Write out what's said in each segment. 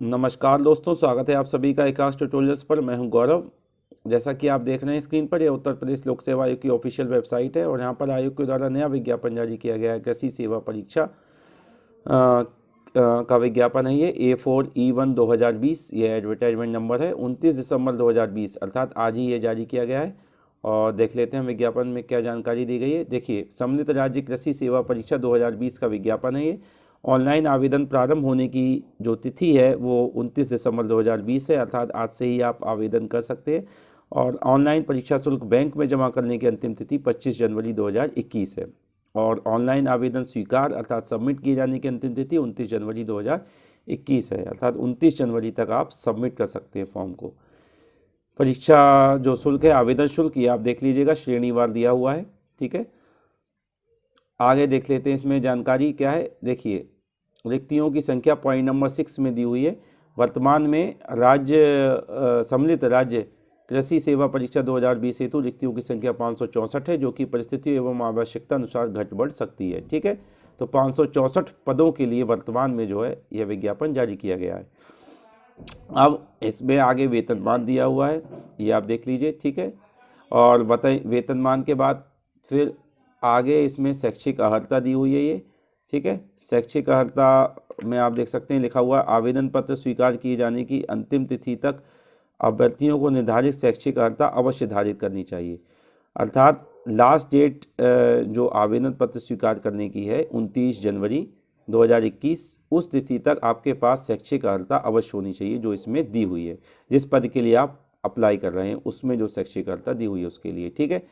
नमस्कार दोस्तों, स्वागत है आप सभी का एकाश ट्यूटोरियल्स पर। मैं हूं गौरव। जैसा कि आप देख रहे हैं स्क्रीन पर, यह उत्तर प्रदेश लोक सेवा आयोग की ऑफिशियल वेबसाइट है और यहाँ पर आयोग के द्वारा नया विज्ञापन जारी किया गया है। कृषि सेवा परीक्षा का विज्ञापन है ये A4E1 2020। ये एडवर्टाइजमेंट नंबर है 29 दिसंबर 2020, अर्थात आज ही ये जारी किया गया है। और देख लेते हैं विज्ञापन में क्या जानकारी दी गई है। देखिए, सम्मिलित राज्य कृषि सेवा परीक्षा 2020 का विज्ञापन है ये। ऑनलाइन आवेदन प्रारंभ होने की जो तिथि है वो 29 दिसंबर 2020 है, अर्थात आज से ही आप आवेदन कर सकते हैं। और ऑनलाइन परीक्षा शुल्क बैंक में जमा करने की अंतिम तिथि 25 जनवरी 2021 है। और ऑनलाइन आवेदन स्वीकार अर्थात सबमिट किए जाने की अंतिम तिथि 29 जनवरी 2021 है, अर्थात 29 जनवरी तक आप सबमिट कर सकते हैं फॉर्म को। परीक्षा जो शुल्क है, आवेदन शुल्क, ये आप देख लीजिएगा, श्रेणीवार दिया हुआ है। ठीक है, आगे देख लेते हैं इसमें जानकारी क्या है। देखिए, रिक्तियों की संख्या पॉइंट नंबर 6 में दी हुई है। वर्तमान में सम्मिलित राज्य कृषि सेवा परीक्षा 2020 हेतु रिक्तियों की संख्या 564 है, जो कि परिस्थिति एवं आवश्यकता अनुसार घट बढ़ सकती है। ठीक है, तो 564 पदों के लिए वर्तमान में जो है यह विज्ञापन जारी किया गया है। अब इसमें आगे वेतनमान दिया हुआ है, ये आप देख लीजिए। ठीक है, और वेतनमान के बाद फिर आगे इसमें शैक्षिक अर्हता दी हुई है ये। ठीक है, शैक्षिक अर्हता में आप देख सकते हैं लिखा हुआ आवेदन पत्र स्वीकार किए जाने की अंतिम तिथि तक अभ्यर्थियों को निर्धारित शैक्षिक अर्हता अवश्य धारित करनी चाहिए। अर्थात लास्ट डेट जो आवेदन पत्र स्वीकार करने की है 29 जनवरी 2021, उस तिथि तक आपके पास शैक्षिक अर्हता अवश्य होनी चाहिए, जो इसमें दी हुई है। जिस पद के लिए आप अप्लाई कर रहे हैं उसमें जो शैक्षिक अर्हता दी हुई है उसके लिए। ठीक है,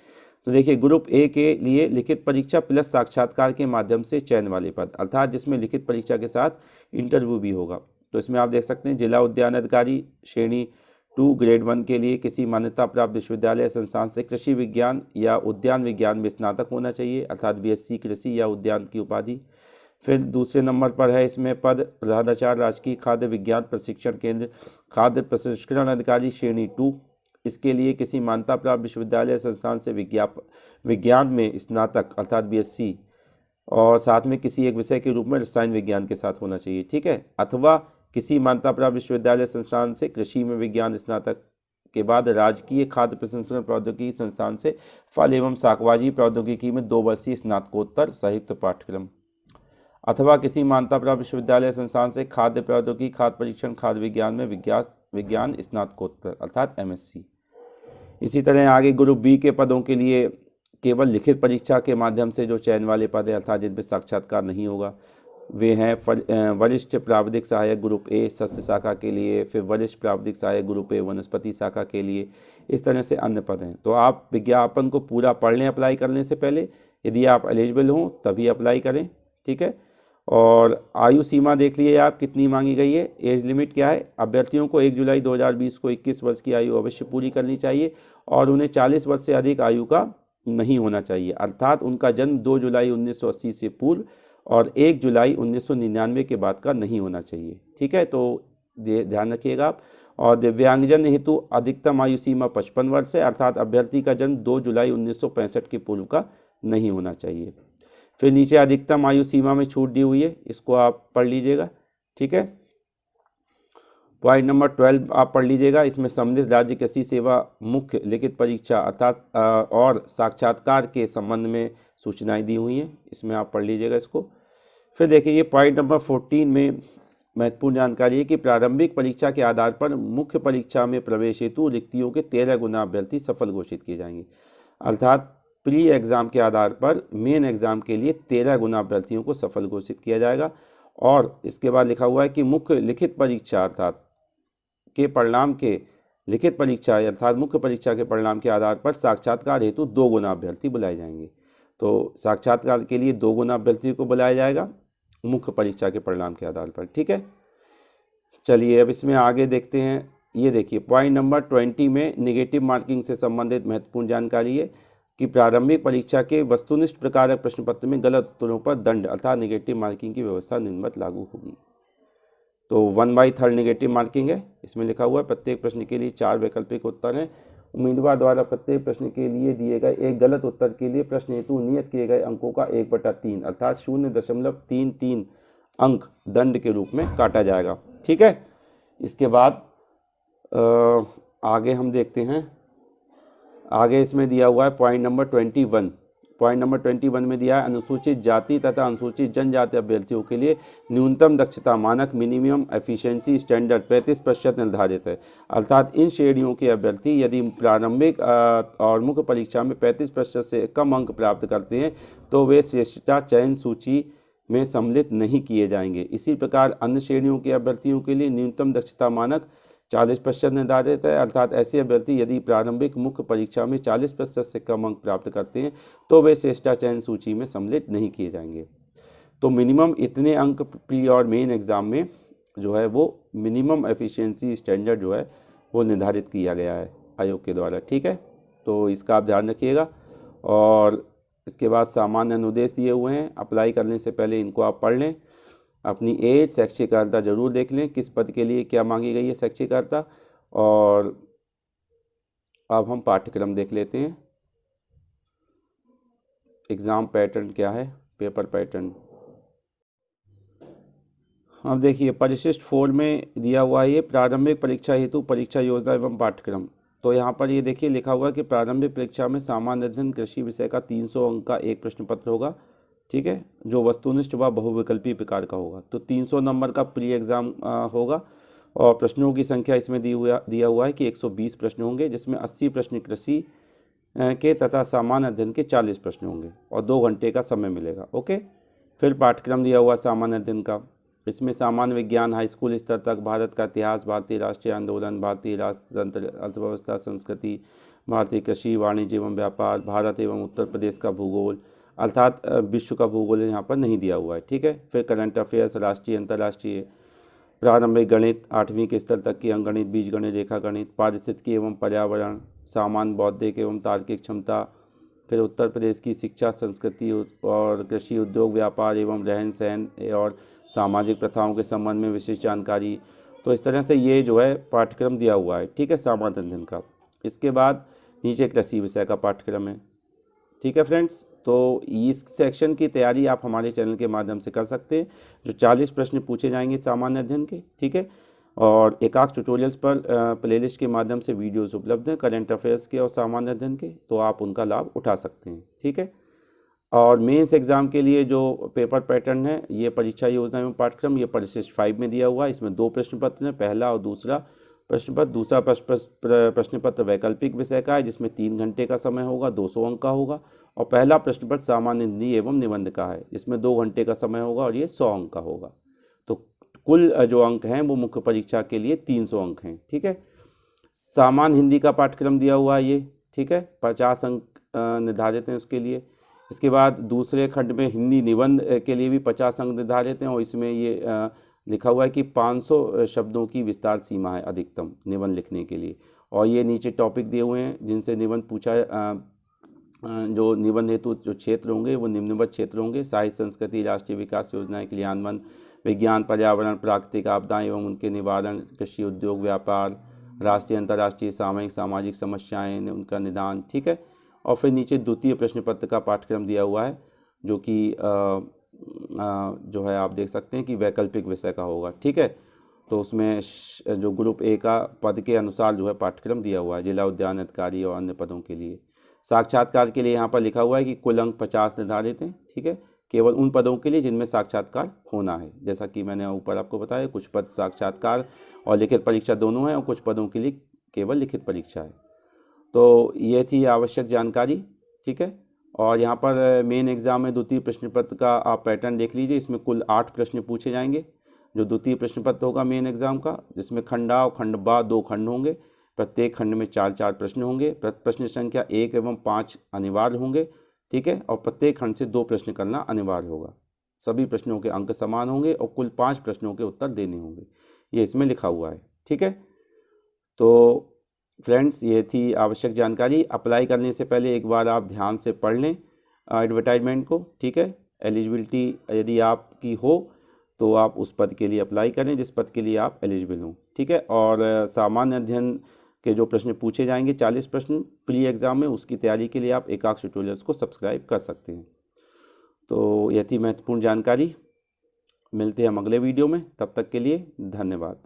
तो देखिए, ग्रुप ए के लिए लिखित परीक्षा प्लस साक्षात्कार के माध्यम से चयन वाले पद, अर्थात जिसमें लिखित परीक्षा के साथ इंटरव्यू भी होगा। तो इसमें आप देख सकते हैं जिला उद्यान अधिकारी श्रेणी 2 ग्रेड 1 के लिए किसी मान्यता प्राप्त विश्वविद्यालय संस्थान से कृषि विज्ञान या उद्यान विज्ञान में स्नातक होना चाहिए, अर्थात BSc कृषि या उद्यान की उपाधि। फिर दूसरे नंबर पर है इसमें पद प्रधानाचार्य राजकीय खाद्य विज्ञान प्रशिक्षण केंद्र खाद्य प्रसंस्करण अधिकारी श्रेणी 2। इसके लिए किसी मान्यता प्राप्त विश्वविद्यालय संस्थान से विज्ञान में स्नातक अर्थात BSc और साथ में किसी एक विषय के रूप में रसायन विज्ञान के साथ होना चाहिए। ठीक है, अथवा किसी मान्यता प्राप्त विश्वविद्यालय संस्थान से कृषि में विज्ञान स्नातक के बाद राजकीय खाद्य प्रसंस्करण प्रौद्योगिकी संस्थान से फल एवं शाकभाजी प्रौद्योगिकी में 2 वर्षीय स्नातकोत्तर संयुक्त पाठ्यक्रम, अथवा किसी मान्यता प्राप्त विश्वविद्यालय संस्थान से खाद्य प्रौद्योगिकी खाद्य परीक्षण खाद्य विज्ञान में विज्ञान स्नातकोत्तर अर्थात MSc। इसी तरह आगे ग्रुप बी के पदों के लिए केवल लिखित परीक्षा के माध्यम से जो चयन वाले पद है, अर्थात जिनमें साक्षात्कार नहीं होगा, वे हैं वरिष्ठ प्राविधिक सहायक ग्रुप ए सस्य शाखा के लिए, फिर वरिष्ठ प्राविधिक सहायक ग्रुप ए वनस्पति शाखा के लिए। इस तरह से अन्य पद हैं। तो आप विज्ञापन को पूरा पढ़ लें अप्लाई करने से पहले, यदि आप एलिजिबल हों तभी अप्लाई करें। ठीक है, और आयु सीमा देख लिए आप कितनी मांगी गई है। एज लिमिट क्या है, अभ्यर्थियों को 1 जुलाई 2020 को 21 वर्ष की आयु अवश्य पूरी करनी चाहिए और उन्हें 40 वर्ष से अधिक आयु का नहीं होना चाहिए, अर्थात उनका जन्म 2 जुलाई 1980 से पूर्व और 1 जुलाई 1999 के बाद का नहीं होना चाहिए। ठीक है, तो ध्यान रखिएगा आप। और दिव्यांगजन हेतु अधिकतम आयु सीमा 55 वर्ष है, अर्थात अभ्यर्थी का जन्म 2 जुलाई 1965 के पूर्व का नहीं होना चाहिए। फिर नीचे अधिकतम आयु सीमा में छूट दी हुई है, इसको आप पढ़ लीजिएगा। ठीक है, पॉइंट नंबर 12 आप पढ़ लीजिएगा। इसमें सम्मिलित राज्य कृषि सेवा मुख्य लिखित परीक्षा अर्थात और साक्षात्कार के संबंध में सूचनाएं दी हुई हैं, इसमें आप पढ़ लीजिएगा इसको। फिर देखिए, ये पॉइंट नंबर 14 में महत्वपूर्ण जानकारी है कि प्रारंभिक परीक्षा के आधार पर मुख्य परीक्षा में प्रवेश हेतु रिक्तियों के 13 गुना अभ्यर्थी सफल घोषित किए जाएंगे, अर्थात प्री एग्जाम के आधार पर मेन एग्जाम के लिए 13 गुना अभ्यर्थियों को सफल घोषित किया जाएगा। और इसके बाद लिखा हुआ है कि मुख्य लिखित परीक्षा अर्थात के परिणाम के लिखित परीक्षा अर्थात मुख्य परीक्षा के परिणाम के आधार पर साक्षात्कार हेतु 2 गुना अभ्यर्थी बुलाए जाएंगे। तो साक्षात्कार के लिए 2 गुना अभ्यर्थी को बुलाया जाएगा मुख्य परीक्षा के परिणाम के आधार पर। ठीक है, चलिए अब इसमें आगे देखते हैं। ये देखिए, पॉइंट नंबर 20 में निगेटिव मार्किंग से संबंधित महत्वपूर्ण जानकारी है कि प्रारंभिक परीक्षा के वस्तुनिष्ठ प्रकारक प्रश्न पत्र में गलत उत्तरों पर दंड अर्थात निगेटिव मार्किंग की व्यवस्था निम्नवत लागू होगी। तो 1/3 निगेटिव मार्किंग है, इसमें लिखा हुआ है प्रत्येक प्रश्न के लिए 4 वैकल्पिक उत्तर हैं। उम्मीदवार द्वारा प्रत्येक प्रश्न के लिए दिए गए एक गलत उत्तर के लिए प्रश्न हेतु नियत किए गए अंकों का 1/3 अर्थात 0.33 अंक दंड के रूप में काटा जाएगा। ठीक है, इसके बाद आगे हम देखते हैं, आगे इसमें दिया हुआ है पॉइंट नंबर 21। पॉइंट नंबर 21 में दिया है अनुसूचित जाति तथा अनुसूचित जनजाति अभ्यर्थियों के लिए न्यूनतम दक्षता मानक मिनिमम एफिशिएंसी स्टैंडर्ड 35% निर्धारित है। अर्थात इन श्रेणियों के अभ्यर्थी यदि प्रारंभिक और मुख्य परीक्षा में 35% से कम अंक प्राप्त करते हैं तो वे श्रेष्ठता चयन सूची में सम्मिलित नहीं किए जाएंगे। इसी प्रकार अन्य श्रेणियों के अभ्यर्थियों के लिए न्यूनतम दक्षता मानक 40% निर्धारित है। अर्थात ऐसे अभ्यर्थी यदि प्रारंभिक मुख्य परीक्षा में 40% से कम अंक प्राप्त करते हैं तो वे श्रेष्ठता चयन सूची में सम्मिलित नहीं किए जाएंगे। तो मिनिमम इतने अंक प्री और मेन एग्जाम में जो है वो मिनिमम एफिशिएंसी स्टैंडर्ड जो है वो निर्धारित किया गया है आयोग के द्वारा। ठीक है, तो इसका आप ध्यान रखिएगा। और इसके बाद सामान्य अनुदेश दिए हुए हैं, अप्लाई करने से पहले इनको आप पढ़ लें। अपनी एज शैक्षिक अर्हता जरूर देख लें, किस पद के लिए क्या मांगी गई है शैक्षिक अर्हता। और अब हम पाठ्यक्रम देख लेते हैं, एग्ज़ाम पैटर्न क्या है, पेपर पैटर्न। अब देखिए परिशिष्ट 4 में दिया हुआ है ये प्रारंभिक परीक्षा हेतु परीक्षा योजना एवं पाठ्यक्रम। तो यहाँ पर ये देखिए लिखा हुआ है कि प्रारंभिक परीक्षा में सामान्य अध्ययन कृषि विषय का 300 अंक का एक प्रश्न पत्र होगा। ठीक है, जो वस्तुनिष्ठ व बहुविकल्पी प्रकार का होगा। तो 300 नंबर का प्री एग्ज़ाम होगा और प्रश्नों की संख्या इसमें दिया हुआ है कि 120 प्रश्न होंगे, जिसमें 80 प्रश्न कृषि के तथा सामान्य अध्ययन के 40 प्रश्न होंगे और 2 घंटे का समय मिलेगा। ओके, फिर पाठ्यक्रम दिया हुआ सामान्य अध्ययन का, इसमें सामान्य विज्ञान हाई स्कूल स्तर तक, भारत का इतिहास, भारतीय राष्ट्रीय आंदोलन, भारतीय राष्ट्रतंत्र, अर्थव्यवस्था, संस्कृति, भारतीय कृषि, वाणिज्य एवं व्यापार, भारत एवं उत्तर प्रदेश का भूगोल, अर्थात विश्व का भूगोल यहाँ पर नहीं दिया हुआ है। ठीक है, फिर करंट अफेयर्स, राष्ट्रीय अंतर्राष्ट्रीय, प्रारंभिक गणित 8वीं के स्तर तक की अंकगणित, बीजगणित, रेखा गणित, पारिस्थितिकी एवं पर्यावरण, सामान्य बौद्धिक एवं तार्किक क्षमता, फिर उत्तर प्रदेश की शिक्षा, संस्कृति और कृषि, उद्योग, व्यापार एवं रहन सहन और सामाजिक प्रथाओं के संबंध में विशिष्ट जानकारी। तो इस तरह से ये जो है पाठ्यक्रम दिया हुआ है। ठीक है, सामान्य अध्ययन का। इसके बाद नीचे कृषि विषय का पाठ्यक्रम है। ठीक है फ्रेंड्स, तो इस सेक्शन की तैयारी आप हमारे चैनल के माध्यम से कर सकते हैं, जो 40 प्रश्न पूछे जाएंगे सामान्य अध्ययन के। ठीक है, और एकाक ट्यूटोरियल्स पर प्लेलिस्ट के माध्यम से वीडियोस उपलब्ध हैं करंट अफेयर्स के और सामान्य अध्ययन के, तो आप उनका लाभ उठा सकते हैं। ठीक है, और मेंस एग्जाम के लिए जो पेपर पैटर्न है, ये परीक्षा योजना एवं पाठ्यक्रम, ये परिशिष्ट 5 में दिया हुआ है। इसमें 2 प्रश्न पत्र हैं, पहला और दूसरा प्रश्न पत्र। दूसरा प्रश्न पत्र वैकल्पिक विषय का है, जिसमें 3 घंटे का समय होगा, 200 अंक का होगा। और पहला प्रश्न पत्र सामान्य हिंदी एवं निबंध का है, जिसमें 2 घंटे का समय होगा और ये 100 अंक का होगा। तो कुल जो अंक हैं वो मुख्य परीक्षा के लिए 300 अंक हैं। ठीक है, सामान्य हिंदी का पाठ्यक्रम दिया हुआ है ये। ठीक है, 50 अंक निर्धारित हैं उसके लिए। इसके बाद दूसरे खंड में हिंदी निबंध के लिए भी 50 अंक निर्धारित हैं और इसमें ये लिखा हुआ है कि 500 शब्दों की विस्तार सीमा है अधिकतम निबंध लिखने के लिए। और ये नीचे टॉपिक दिए हुए हैं जिनसे निबंध पूछा जो निबंध हेतु जो क्षेत्र होंगे वो निम्नवत क्षेत्र होंगे: साहित्य, संस्कृति, राष्ट्रीय विकास योजनाएं क्रियान्वयन, विज्ञान, पर्यावरण, प्राकृतिक आपदाएं एवं उनके निवारण, कृषि, उद्योग, व्यापार, राष्ट्रीय अंतर्राष्ट्रीय सामयिक सामाजिक समस्याएं उनका निदान। ठीक है, और फिर नीचे द्वितीय प्रश्न पत्र का पाठ्यक्रम दिया हुआ है, जो कि जो है आप देख सकते हैं कि वैकल्पिक विषय का होगा। ठीक है, तो उसमें जो ग्रुप ए का पद के अनुसार जो है पाठ्यक्रम दिया हुआ है, जिला उद्यान अधिकारी और अन्य पदों के लिए। साक्षात्कार के लिए यहाँ पर लिखा हुआ है कि कुल अंक 50 निर्धारित हैं। ठीक है, केवल उन पदों के लिए जिनमें साक्षात्कार होना है, जैसा कि मैंने ऊपर आपको बताया, कुछ पद साक्षात्कार और लिखित परीक्षा दोनों हैं और कुछ पदों के लिए केवल लिखित परीक्षा है। तो ये थी आवश्यक जानकारी। ठीक है, और यहाँ पर मेन एग्जाम में द्वितीय प्रश्न पत्र का आप पैटर्न देख लीजिए। इसमें कुल 8 प्रश्न पूछे जाएंगे जो द्वितीय प्रश्न पत्र होगा मेन एग्जाम का, जिसमें खंड आ और खंड बा 2 खंड होंगे। प्रत्येक खंड में 4-4 प्रश्न होंगे। प्रश्न संख्या 1 एवं 5 अनिवार्य होंगे। ठीक है, और प्रत्येक खंड से 2 प्रश्न करना अनिवार्य होगा। सभी प्रश्नों के अंक समान होंगे और कुल 5 प्रश्नों के उत्तर देने होंगे, ये इसमें लिखा हुआ है। ठीक है, तो फ्रेंड्स ये थी आवश्यक जानकारी। अप्लाई करने से पहले एक बार आप ध्यान से पढ़ लें एडवर्टाइजमेंट को। ठीक है, एलिजिबिलिटी यदि आपकी हो तो आप उस पद के लिए अप्लाई करें जिस पद के लिए आप एलिजिबल हों। ठीक है, और सामान्य अध्ययन के जो प्रश्न पूछे जाएंगे 40 प्रश्न प्री एग्ज़ाम में, उसकी तैयारी के लिए आप एकाक ट्यूटोरियल्स को सब्सक्राइब कर सकते हैं। तो यह थी महत्वपूर्ण जानकारी। मिलते हैं हम अगले वीडियो में, तब तक के लिए धन्यवाद।